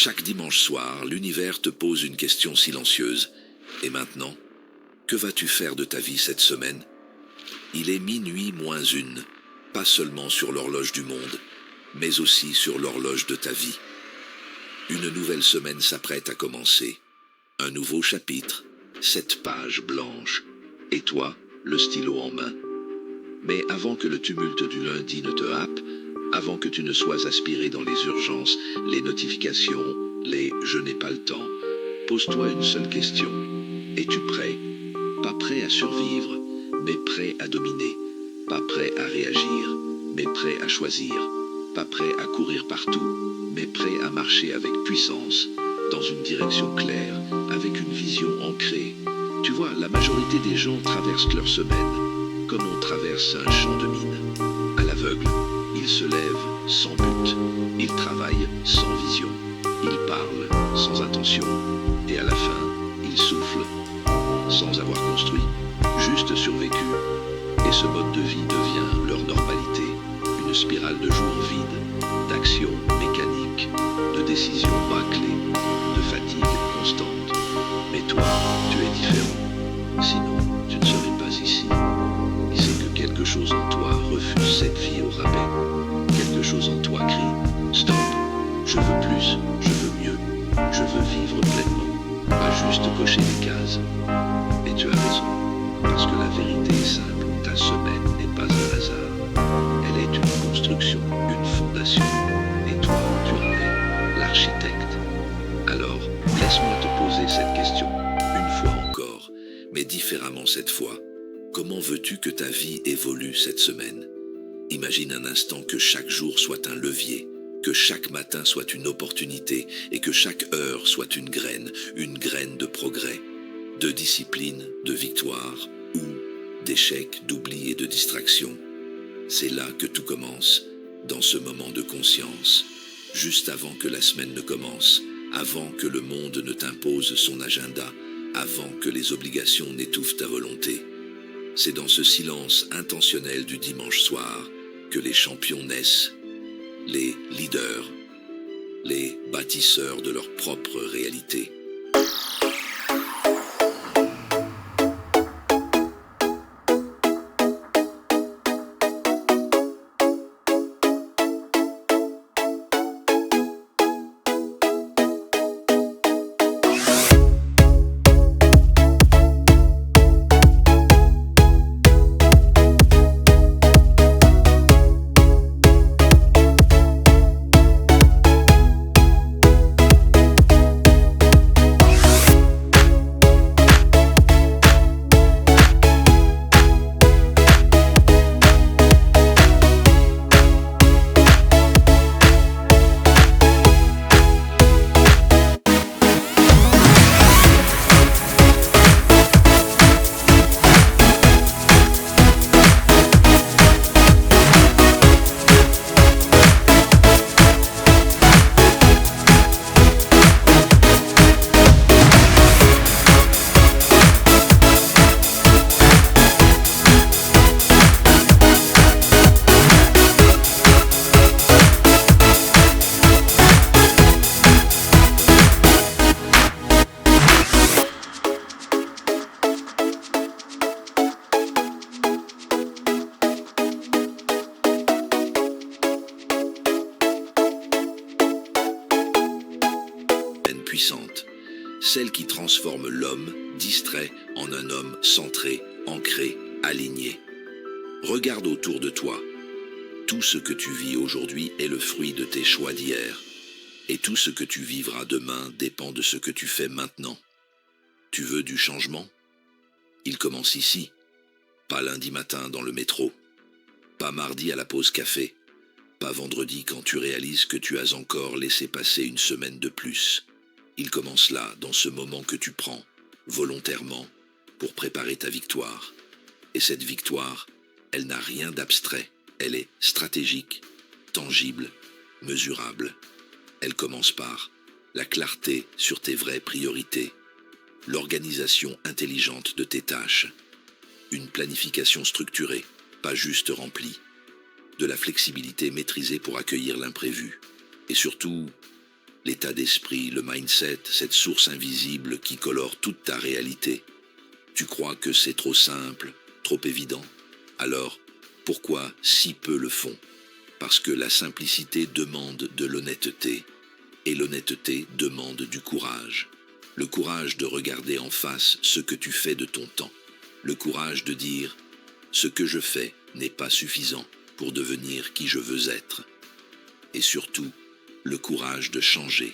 Chaque dimanche soir, l'univers te pose une question silencieuse. Et maintenant, que vas-tu faire de ta vie cette semaine? Il est minuit moins une, pas seulement sur l'horloge du monde, mais aussi sur l'horloge de ta vie. Une nouvelle semaine s'apprête à commencer. Un nouveau chapitre, 7 pages blanches. Et toi, le stylo en main. Mais avant que le tumulte du lundi ne te happe, avant que tu ne sois aspiré dans les urgences, les notifications, les « je n'ai pas le temps », pose-toi une seule question. Es-tu prêt? Pas prêt à survivre, mais prêt à dominer. Pas prêt à réagir, mais prêt à choisir. Pas prêt à courir partout, mais prêt à marcher avec puissance, dans une direction claire, avec une vision ancrée. Tu vois, la majorité des gens traversent leur semaine, comme on traverse un champ de mine. À l'aveugle, ils se lèvent sans but, ils travaillent sans vision, ils parlent sans intention, et à la fin, ils soufflent, sans avoir construit, juste survécu. Et ce mode de vie devient leur normalité, une spirale de jours vides, d'actions mécaniques, de décisions bâclées, de fatigue constante. Mais toi, tu es différent. Sinon, tu ne serais pas ici. Et c'est que quelque chose en toi refuse cette vie au rabais. Quelque chose en toi crie « Stop, je veux plus, je veux mieux, je veux vivre pleinement, pas juste cocher des cases. » Et tu as raison, parce que la vérité est simple, ta semaine n'est pas un hasard. Elle est une construction, une fondation. Et toi, tu en es l'architecte. Alors, laisse-moi te poser cette question, une fois encore, mais différemment cette fois. Comment veux-tu que ta vie évolue cette semaine? Imagine un instant que chaque jour soit un levier, que chaque matin soit une opportunité et que chaque heure soit une graine de progrès, de discipline, de victoire ou d'échec, d'oubli et de distraction. C'est là que tout commence, dans ce moment de conscience, juste avant que la semaine ne commence, avant que le monde ne t'impose son agenda, avant que les obligations n'étouffent ta volonté. C'est dans ce silence intentionnel du dimanche soir que les champions naissent, les leaders, les bâtisseurs de leur propre réalité. Puissante, celle qui transforme l'homme distrait en un homme centré, ancré, aligné. Regarde autour de toi. Tout ce que tu vis aujourd'hui est le fruit de tes choix d'hier. Et tout ce que tu vivras demain dépend de ce que tu fais maintenant. Tu veux du changement? Il commence ici. Pas lundi matin dans le métro. Pas mardi à la pause café. Pas vendredi quand tu réalises que tu as encore laissé passer une semaine de plus. Il commence là, dans ce moment que tu prends, volontairement, pour préparer ta victoire. Et cette victoire, elle n'a rien d'abstrait. Elle est stratégique, tangible, mesurable. Elle commence par la clarté sur tes vraies priorités, l'organisation intelligente de tes tâches, une planification structurée, pas juste remplie, de la flexibilité maîtrisée pour accueillir l'imprévu, et surtout, l'état d'esprit, le mindset, cette source invisible qui colore toute ta réalité. Tu crois que c'est trop simple, trop évident? Alors, pourquoi si peu le font? Parce que la simplicité demande de l'honnêteté, et l'honnêteté demande du courage. Le courage de regarder en face ce que tu fais de ton temps. Le courage de dire « ce que je fais n'est pas suffisant pour devenir qui je veux être ». Et surtout, le courage de changer.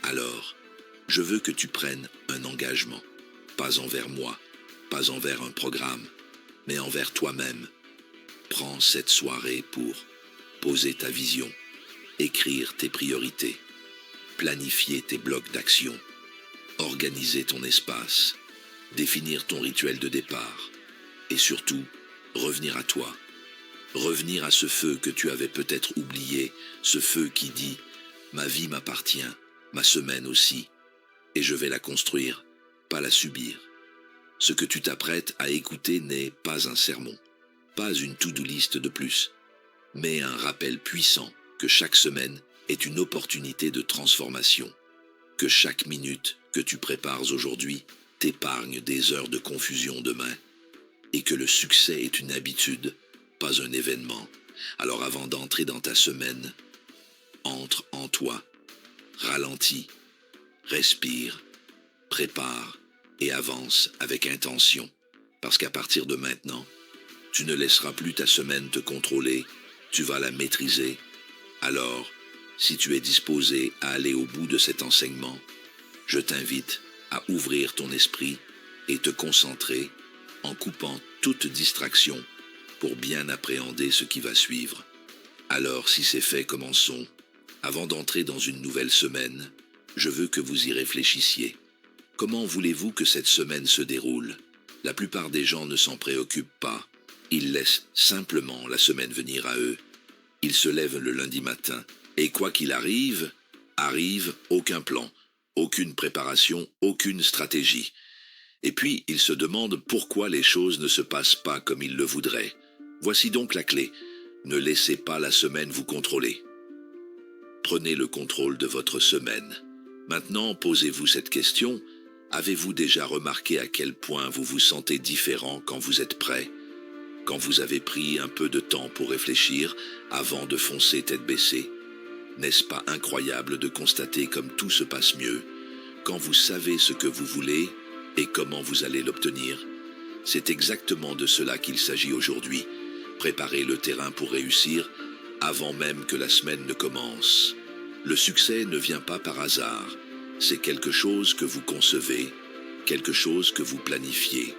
Alors, je veux que tu prennes un engagement, pas envers moi, pas envers un programme, mais envers toi-même. Prends cette soirée pour poser ta vision, écrire tes priorités, planifier tes blocs d'action, organiser ton espace, définir ton rituel de départ, et surtout, revenir à toi. Revenir à ce feu que tu avais peut-être oublié, ce feu qui dit « ma vie m'appartient, ma semaine aussi, et je vais la construire, pas la subir ». Ce que tu t'apprêtes à écouter n'est pas un sermon, pas une to-do list de plus, mais un rappel puissant que chaque semaine est une opportunité de transformation, que chaque minute que tu prépares aujourd'hui t'épargne des heures de confusion demain, et que le succès est une habitude, pas un événement. Alors avant d'entrer dans ta semaine, entre en toi, ralentis, respire, prépare et avance avec intention. Parce qu'à partir de maintenant, tu ne laisseras plus ta semaine te contrôler, tu vas la maîtriser. Alors, si tu es disposé à aller au bout de cet enseignement, je t'invite à ouvrir ton esprit et te concentrer en coupant toute distraction pour bien appréhender ce qui va suivre. Alors, si c'est fait, commençons. Avant d'entrer dans une nouvelle semaine, je veux que vous y réfléchissiez. Comment voulez-vous que cette semaine se déroule? La plupart des gens ne s'en préoccupent pas. Ils laissent simplement la semaine venir à eux. Ils se lèvent le lundi matin, et quoi qu'il arrive, aucun plan, aucune préparation, aucune stratégie. Et puis, ils se demandent pourquoi les choses ne se passent pas comme ils le voudraient. Voici donc la clé. Ne laissez pas la semaine vous contrôler. Prenez le contrôle de votre semaine. Maintenant, posez-vous cette question. Avez-vous déjà remarqué à quel point vous vous sentez différent quand vous êtes prêt? Quand vous avez pris un peu de temps pour réfléchir avant de foncer tête baissée? N'est-ce pas incroyable de constater comme tout se passe mieux quand vous savez ce que vous voulez et comment vous allez l'obtenir? C'est exactement de cela qu'il s'agit aujourd'hui. Préparer le terrain pour réussir avant même que la semaine ne commence. Le succès ne vient pas par hasard. C'est quelque chose que vous concevez, quelque chose que vous planifiez.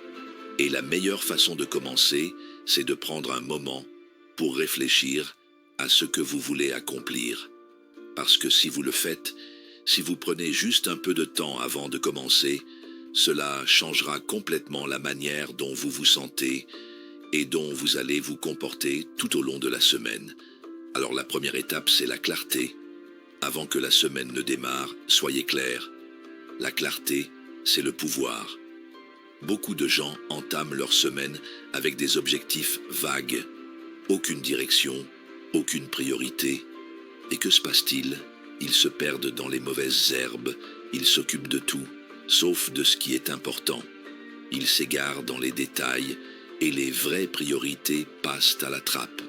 Et la meilleure façon de commencer, c'est de prendre un moment pour réfléchir à ce que vous voulez accomplir. Parce que si vous le faites, si vous prenez juste un peu de temps avant de commencer, cela changera complètement la manière dont vous vous sentez et dont vous allez vous comporter tout au long de la semaine. Alors la première étape, c'est la clarté. Avant que la semaine ne démarre, soyez clairs. La clarté, c'est le pouvoir. Beaucoup de gens entament leur semaine avec des objectifs vagues. Aucune direction, aucune priorité. Et que se passe-t-il? Ils se perdent dans les mauvaises herbes, ils s'occupent de tout, sauf de ce qui est important. Ils s'égarent dans les détails, et les vraies priorités passent à la trappe.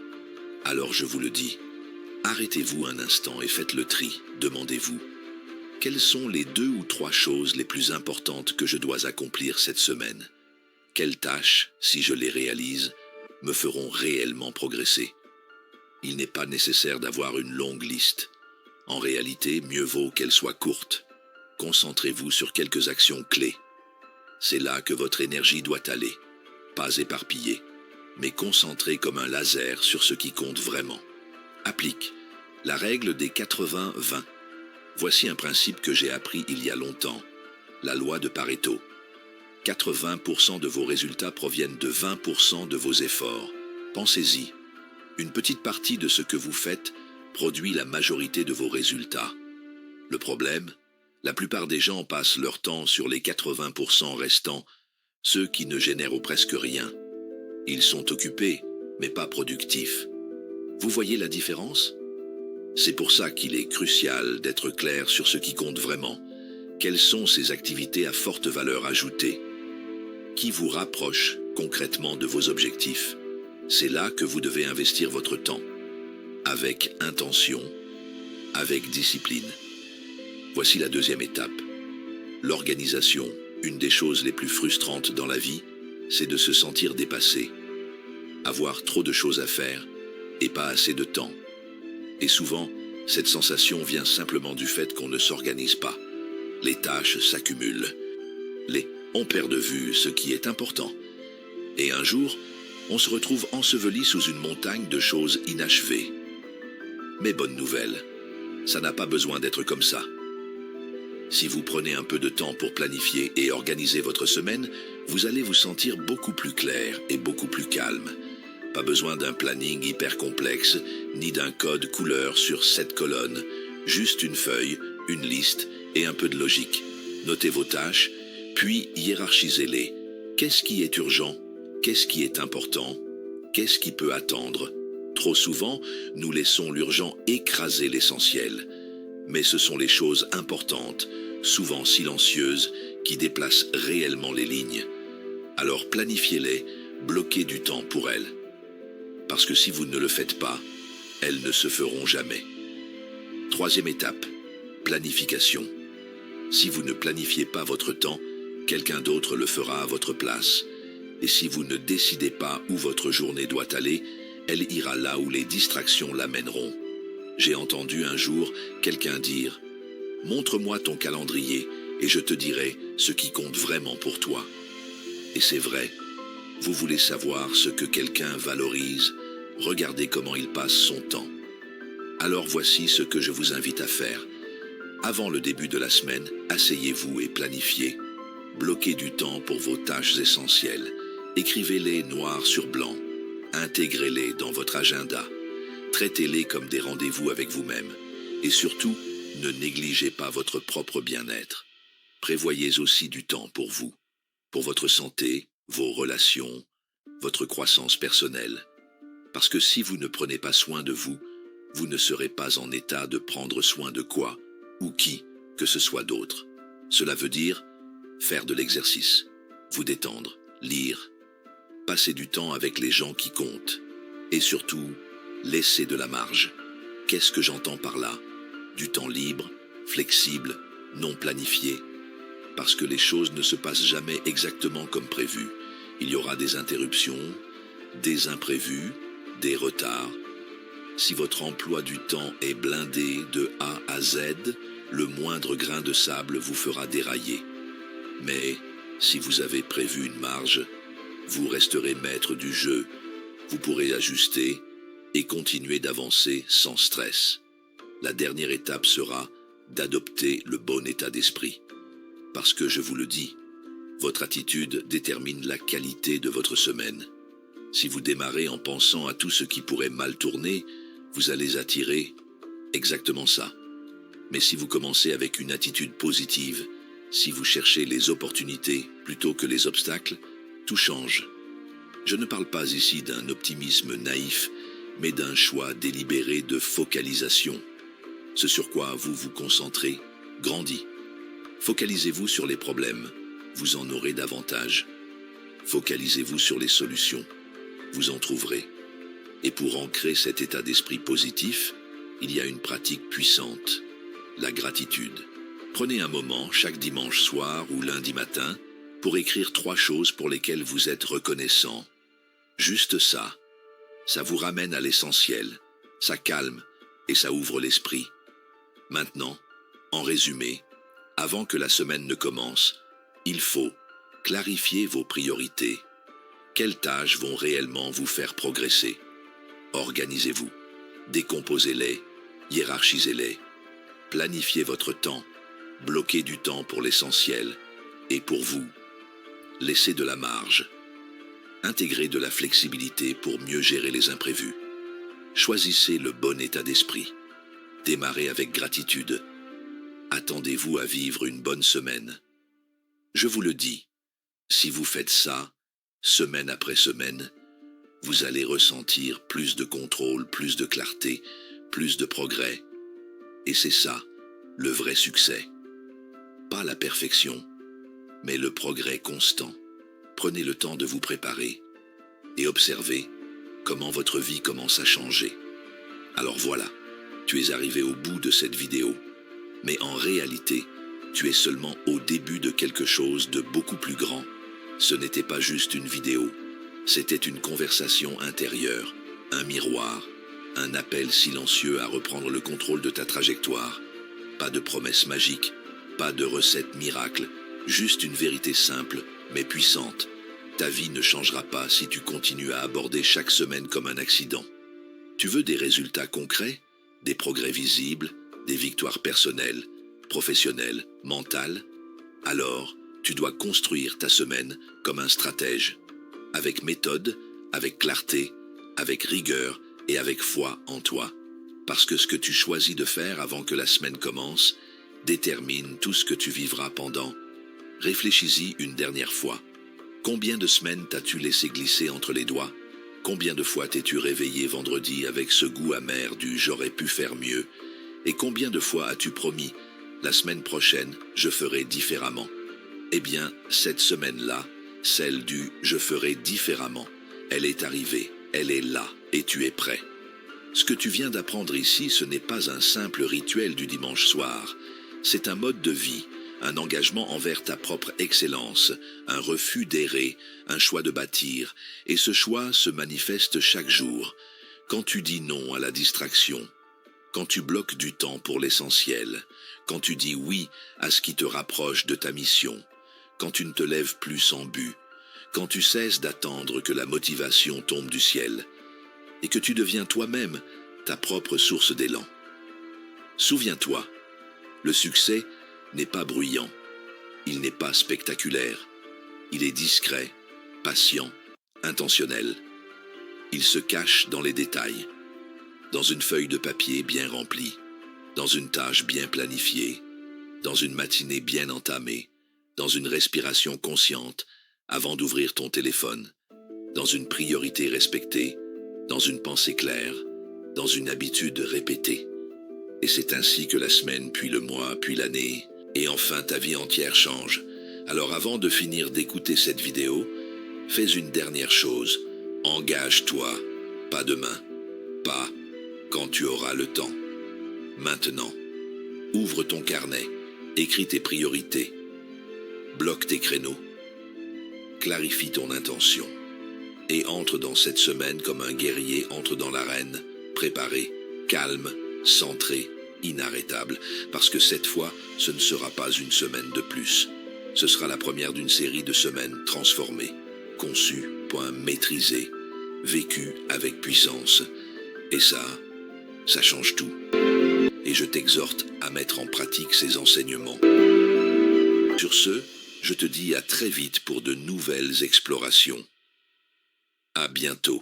Alors je vous le dis, arrêtez-vous un instant et faites le tri, demandez-vous. Quelles sont les 2 ou 3 choses les plus importantes que je dois accomplir cette semaine? Quelles tâches, si je les réalise, me feront réellement progresser? Il n'est pas nécessaire d'avoir une longue liste. En réalité, mieux vaut qu'elle soit courte. Concentrez-vous sur quelques actions clés. C'est là que votre énergie doit aller. Pas éparpillée, mais concentrée comme un laser sur ce qui compte vraiment. Applique la règle des 80-20. Voici un principe que j'ai appris il y a longtemps, la loi de Pareto. 80% de vos résultats proviennent de 20% de vos efforts. Pensez-y. Une petite partie de ce que vous faites produit la majorité de vos résultats. Le problème, la plupart des gens passent leur temps sur les 80% restants, ceux qui ne génèrent presque rien. Ils sont occupés, mais pas productifs. Vous voyez la différence? C'est pour ça qu'il est crucial d'être clair sur ce qui compte vraiment. Quelles sont ces activités à forte valeur ajoutée? Qui vous rapproche concrètement de vos objectifs? C'est là que vous devez investir votre temps. Avec intention, avec discipline. Voici la deuxième étape. L'organisation, une des choses les plus frustrantes dans la vie, c'est de se sentir dépassé. Avoir trop de choses à faire et pas assez de temps. Et souvent, cette sensation vient simplement du fait qu'on ne s'organise pas. Les tâches s'accumulent. On perd de vue ce qui est important. Et un jour, on se retrouve enseveli sous une montagne de choses inachevées. Mais bonne nouvelle, ça n'a pas besoin d'être comme ça. Si vous prenez un peu de temps pour planifier et organiser votre semaine, vous allez vous sentir beaucoup plus clair et beaucoup plus calme. Pas besoin d'un planning hyper complexe, ni d'un code couleur sur 7 colonnes. Juste une feuille, une liste et un peu de logique. Notez vos tâches, puis hiérarchisez-les. Qu'est-ce qui est urgent? Qu'est-ce qui est important? Qu'est-ce qui peut attendre? Trop souvent, nous laissons l'urgent écraser l'essentiel. Mais ce sont les choses importantes, souvent silencieuses, qui déplacent réellement les lignes. Alors planifiez-les, bloquez du temps pour elles. Parce que si vous ne le faites pas, elles ne se feront jamais. Troisième étape, planification. Si vous ne planifiez pas votre temps, quelqu'un d'autre le fera à votre place. Et si vous ne décidez pas où votre journée doit aller, elle ira là où les distractions l'amèneront. J'ai entendu un jour quelqu'un dire « Montre-moi ton calendrier et je te dirai ce qui compte vraiment pour toi. » Et c'est vrai, vous voulez savoir ce que quelqu'un valorise, regardez comment il passe son temps. Alors voici ce que je vous invite à faire. Avant le début de la semaine, asseyez-vous et planifiez. Bloquez du temps pour vos tâches essentielles. Écrivez-les noir sur blanc. Intégrez-les dans votre agenda. Traitez-les comme des rendez-vous avec vous-même. Et surtout, ne négligez pas votre propre bien-être. Prévoyez aussi du temps pour vous, pour votre santé, vos relations, votre croissance personnelle. Parce que si vous ne prenez pas soin de vous, vous ne serez pas en état de prendre soin de quoi, ou qui, que ce soit d'autre. Cela veut dire faire de l'exercice, vous détendre, lire, passer du temps avec les gens qui comptent, et surtout, laisser de la marge. Qu'est-ce que j'entends par là? Du temps libre, flexible, non planifié. Parce que les choses ne se passent jamais exactement comme prévu. Il y aura des interruptions, des imprévus, des retards. Si votre emploi du temps est blindé de A à Z, le moindre grain de sable vous fera dérailler. Mais si vous avez prévu une marge, vous resterez maître du jeu. Vous pourrez ajuster et continuer d'avancer sans stress. La dernière étape sera d'adopter le bon état d'esprit. Parce que je vous le dis, votre attitude détermine la qualité de votre semaine. Si vous démarrez en pensant à tout ce qui pourrait mal tourner, vous allez attirer exactement ça. Mais si vous commencez avec une attitude positive, si vous cherchez les opportunités plutôt que les obstacles, tout change. Je ne parle pas ici d'un optimisme naïf, mais d'un choix délibéré de focalisation. Ce sur quoi vous vous concentrez grandit. Focalisez-vous sur les problèmes, vous en aurez davantage. Focalisez-vous sur les solutions, vous en trouverez. Et pour ancrer cet état d'esprit positif, il y a une pratique puissante, la gratitude. Prenez un moment chaque dimanche soir ou lundi matin pour écrire 3 choses pour lesquelles vous êtes reconnaissant. Juste ça. Ça vous ramène à l'essentiel, ça calme et ça ouvre l'esprit. Maintenant, en résumé, avant que la semaine ne commence, il faut clarifier vos priorités. Quelles tâches vont réellement vous faire progresser? Organisez-vous, décomposez-les, hiérarchisez-les, planifiez votre temps, bloquez du temps pour l'essentiel et pour vous. Laissez de la marge. Intégrez de la flexibilité pour mieux gérer les imprévus. Choisissez le bon état d'esprit. Démarrez avec gratitude. Attendez-vous à vivre une bonne semaine. Je vous le dis, si vous faites ça, semaine après semaine, vous allez ressentir plus de contrôle, plus de clarté, plus de progrès. Et c'est ça, le vrai succès. Pas la perfection, mais le progrès constant. Prenez le temps de vous préparer et observez comment votre vie commence à changer. Alors voilà, tu es arrivé au bout de cette vidéo. Mais en réalité, tu es seulement au début de quelque chose de beaucoup plus grand. Ce n'était pas juste une vidéo, c'était une conversation intérieure, un miroir, un appel silencieux à reprendre le contrôle de ta trajectoire. Pas de promesses magiques, pas de recettes miracles, juste une vérité simple mais puissante. Ta vie ne changera pas si tu continues à aborder chaque semaine comme un accident. Tu veux des résultats concrets, des progrès visibles, des victoires personnelles, professionnelles, mentales? Alors, tu dois construire ta semaine comme un stratège, avec méthode, avec clarté, avec rigueur et avec foi en toi. Parce que ce que tu choisis de faire avant que la semaine commence détermine tout ce que tu vivras pendant. Réfléchis-y une dernière fois. Combien de semaines t'as-tu laissé glisser entre les doigts? Combien de fois t'es-tu réveillé vendredi avec ce goût amer du « j'aurais pu faire mieux » ? Et combien de fois as-tu promis « la semaine prochaine, je ferai différemment » ? Eh bien, cette semaine-là, celle du « je ferai différemment », elle est arrivée, elle est là, et tu es prêt. Ce que tu viens d'apprendre ici, ce n'est pas un simple rituel du dimanche soir, c'est un mode de vie, un engagement envers ta propre excellence, un refus d'errer, un choix de bâtir, et ce choix se manifeste chaque jour. Quand tu dis non à la distraction, quand tu bloques du temps pour l'essentiel, quand tu dis oui à ce qui te rapproche de ta mission, quand tu ne te lèves plus sans but, quand tu cesses d'attendre que la motivation tombe du ciel, et que tu deviens toi-même ta propre source d'élan. Souviens-toi, le succès n'est pas bruyant, il n'est pas spectaculaire, il est discret, patient, intentionnel. Il se cache dans les détails, dans une feuille de papier bien remplie, dans une tâche bien planifiée, dans une matinée bien entamée, dans une respiration consciente avant d'ouvrir ton téléphone, dans une priorité respectée, dans une pensée claire, dans une habitude répétée. Et c'est ainsi que la semaine, puis le mois, puis l'année, et enfin ta vie entière change. Alors avant de finir d'écouter cette vidéo, fais une dernière chose. Engage-toi, pas demain, pas quand tu auras le temps. Maintenant, ouvre ton carnet, écris tes priorités, bloque tes créneaux, clarifie ton intention, et entre dans cette semaine comme un guerrier entre dans l'arène, préparé, calme, centré, inarrêtable, parce que cette fois, ce ne sera pas une semaine de plus. Ce sera la première d'une série de semaines transformées, conçues, maîtrisées, vécues avec puissance. Et ça change tout. Et je t'exhorte à mettre en pratique ces enseignements. Sur ce, je te dis à très vite pour de nouvelles explorations. À bientôt.